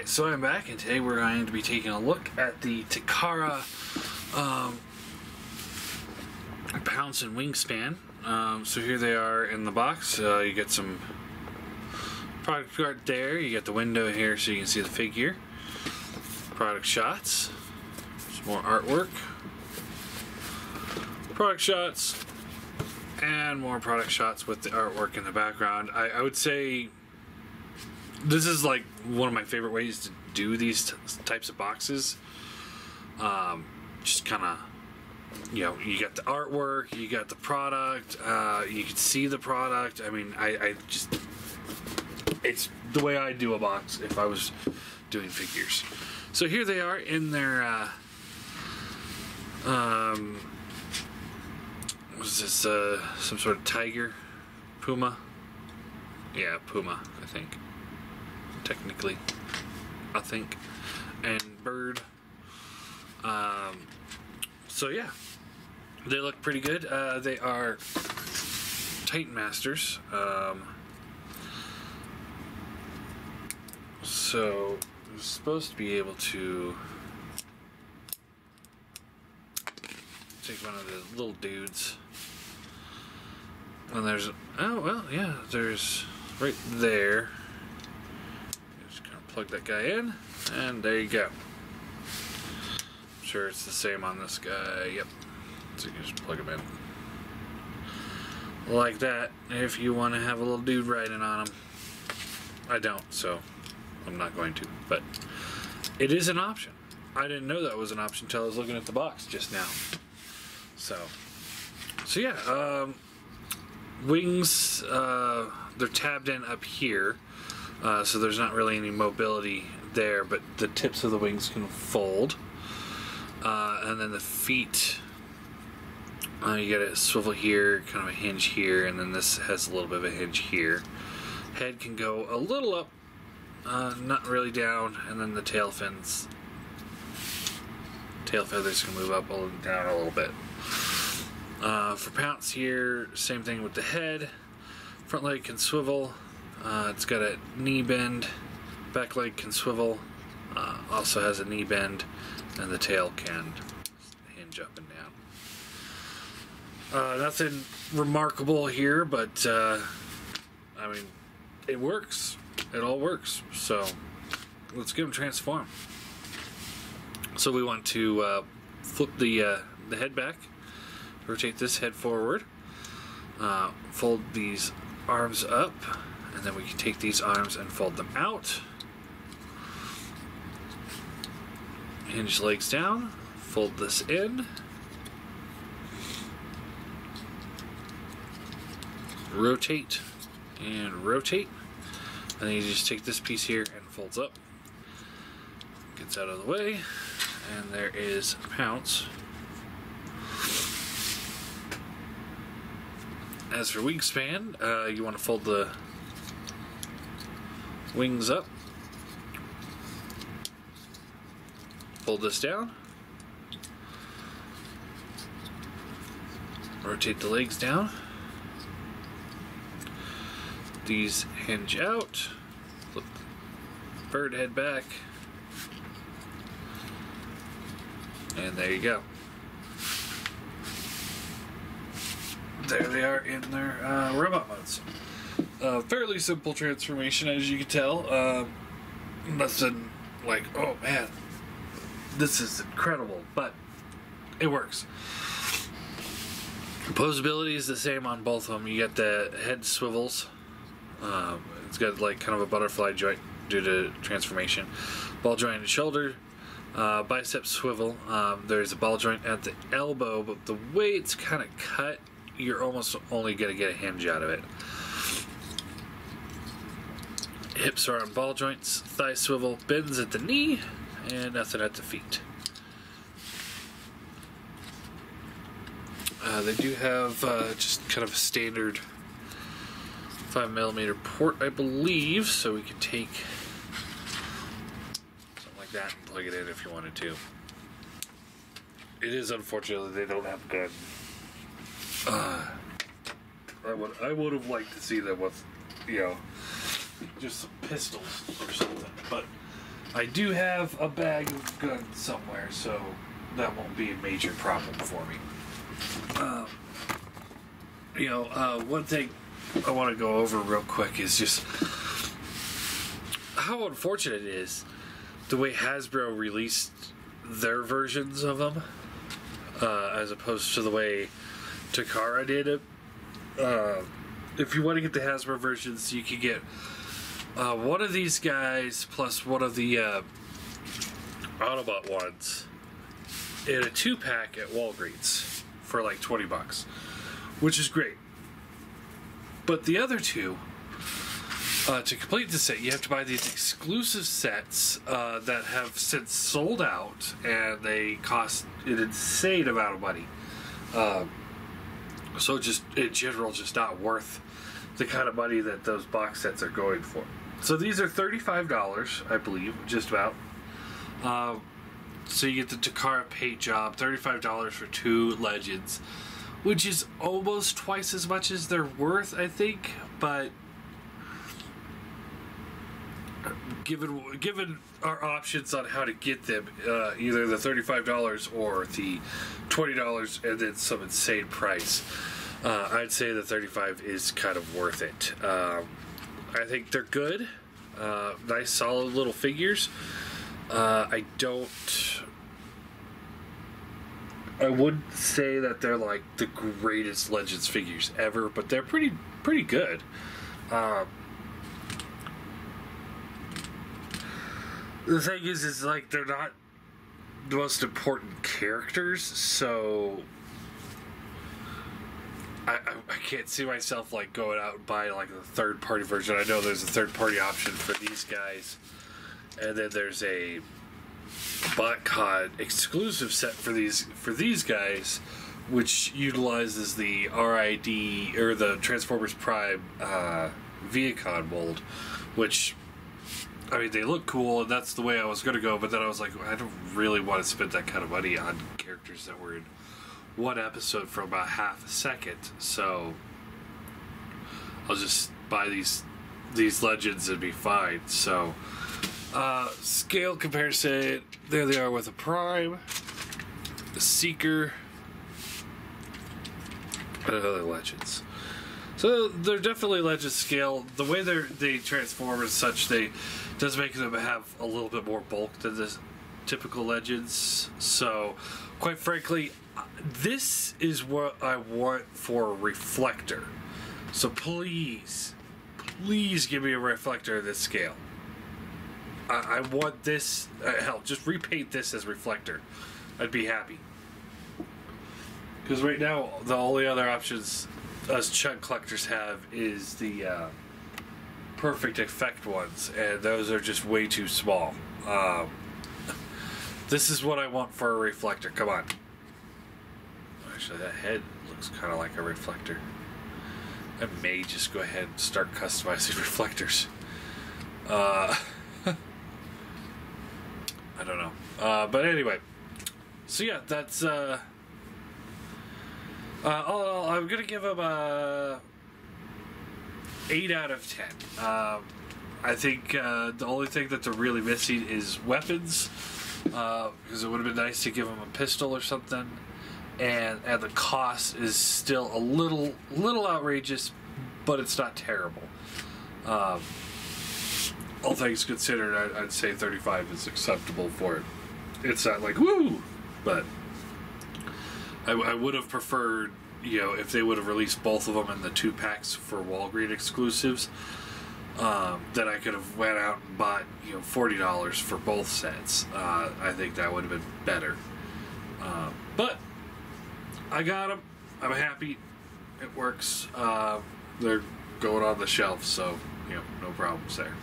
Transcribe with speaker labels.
Speaker 1: Alright, so I'm back, and today we're going to be taking a look at the Takara Pounce and Wingspan. So here they are in the box. You get some product art there. You get the window here so you can see the figure. Product shots. Some more artwork. Product shots. And more product shots with the artwork in the background. I would say this is like one of my favorite ways to do these types of boxes. Just kind of, you know, you got the artwork, you got the product, you can see the product. I mean, I just, it's the way I do a box if I was doing figures. So here they are in their, what is this, some sort of tiger? Puma? Yeah, Puma, I think. Technically, I think. And bird. So yeah, they look pretty good. They are Titan Masters. So I'm supposed to be able to take one of the little dudes. And there's, oh well, yeah, there's right there. Just kind of plug that guy in, and there you go. I'm sure it's the same on this guy. Yep. So you can just plug him in like that if you want to have a little dude riding on him. I don't, so I'm not going to, but it is an option. I didn't know that was an option until I was looking at the box just now. So yeah, wings, they're tabbed in up here, so there's not really any mobility there, but the tips of the wings can fold. And then the feet, you get a swivel here, kind of a hinge here, and then this has a little bit of a hinge here. Head can go a little up, not really down, and then the tail feathers can move up a down a little bit. For Pounce here, same thing with the head. Front leg can swivel. It's got a knee bend. Back leg can swivel. Also has a knee bend. And the tail can hinge up and down. Nothing remarkable here, but I mean, it works. It all works. So let's get them transformed. So we want to flip the head back. Rotate this head forward, fold these arms up, and then we can take these arms and fold them out. Hinge legs down, fold this in, rotate, and rotate, and then you just take this piece here and folds up, gets out of the way, and there is Pounce. As for Wingspan, you want to fold the wings up, fold this down, rotate the legs down, these hinge out, flip the bird head back, and there you go. There they are in their robot modes. Fairly simple transformation, as you can tell. Nothing like, oh man, this is incredible, but it works. Posability is the same on both of them. You got the head swivels. It's got like kind of a butterfly joint due to transformation. Ball joint and shoulder. Bicep swivel. There's a ball joint at the elbow, but the way it's kind of cut, you're almost only going to get a hinge out of it. Hips are on ball joints, thigh swivel, bends at the knee, and nothing at the feet. They do have just kind of a standard 5mm port, I believe, so we can take something like that and plug it in if you wanted to. It is unfortunate that they don't have gun. I would have liked to see them with, you know, just some pistols or something, but I do have a bag of guns somewhere, so that won't be a major problem for me. One thing I want to go over real quick is just how unfortunate it is the way Hasbro released their versions of them, as opposed to the way Takara did it. If you want to get the Hasbro versions, you can get one of these guys plus one of the Autobot ones in a 2-pack at Walgreens for like $20, which is great. But the other two, to complete the set, you have to buy these exclusive sets that have since sold out, and they cost an insane amount of money. So just in general, just not worth the kind of money that those box sets are going for. So these are $35, I believe, just about. So you get the Takara paint job, $35 for 2 legends, which is almost twice as much as they're worth, I think. But given our options on how to get them, either the $35 or the $20 and then some insane price, I'd say the $35 is kind of worth it. I think they're good, nice solid little figures. I wouldn't say that they're like the greatest Legends figures ever, but they're pretty good. The thing is like they're not the most important characters, so I can't see myself like going out and buying like a third-party version. I know there's a third-party option for these guys, and then there's a BotCon exclusive set for these guys, which utilizes the RID or the Transformers Prime Viacon mold, which, I mean, they look cool, and that's the way I was going to go, but then I was like, I don't really want to spend that kind of money on characters that were in one episode for about half a second, so I'll just buy these Legends and be fine. So, scale comparison, there they are with a Prime, the Seeker, and other Legends. So they're definitely Legend scale. The way they transform and such, does make them have a little bit more bulk than the typical Legends. So, quite frankly, this is what I want for a Reflector. So please give me a Reflector of this scale. I want this. Hell, just repaint this as Reflector. I'd be happy. Because right now, the only other options us chunk collectors have is the Perfect Effect ones, and those are just way too small. This is what I want for a Reflector. Come on. Actually, that head looks kind of like a Reflector. I may just go ahead and start customizing Reflectors. I don't know. But anyway. So yeah, that's all in all, I'm gonna give them a 8 out of 10. I think the only thing that they're really missing is weapons, because it would have been nice to give them a pistol or something, and the cost is still a little outrageous, but it's not terrible. All things considered, I'd say 35 is acceptable for it. It's not like woo, but I would have preferred, if they would have released both of them in the 2-packs for Walgreens exclusives, then I could have went out and bought, $40 for both sets. I think that would have been better. But I got them. I'm happy. It works. They're going on the shelf, so, no problems there.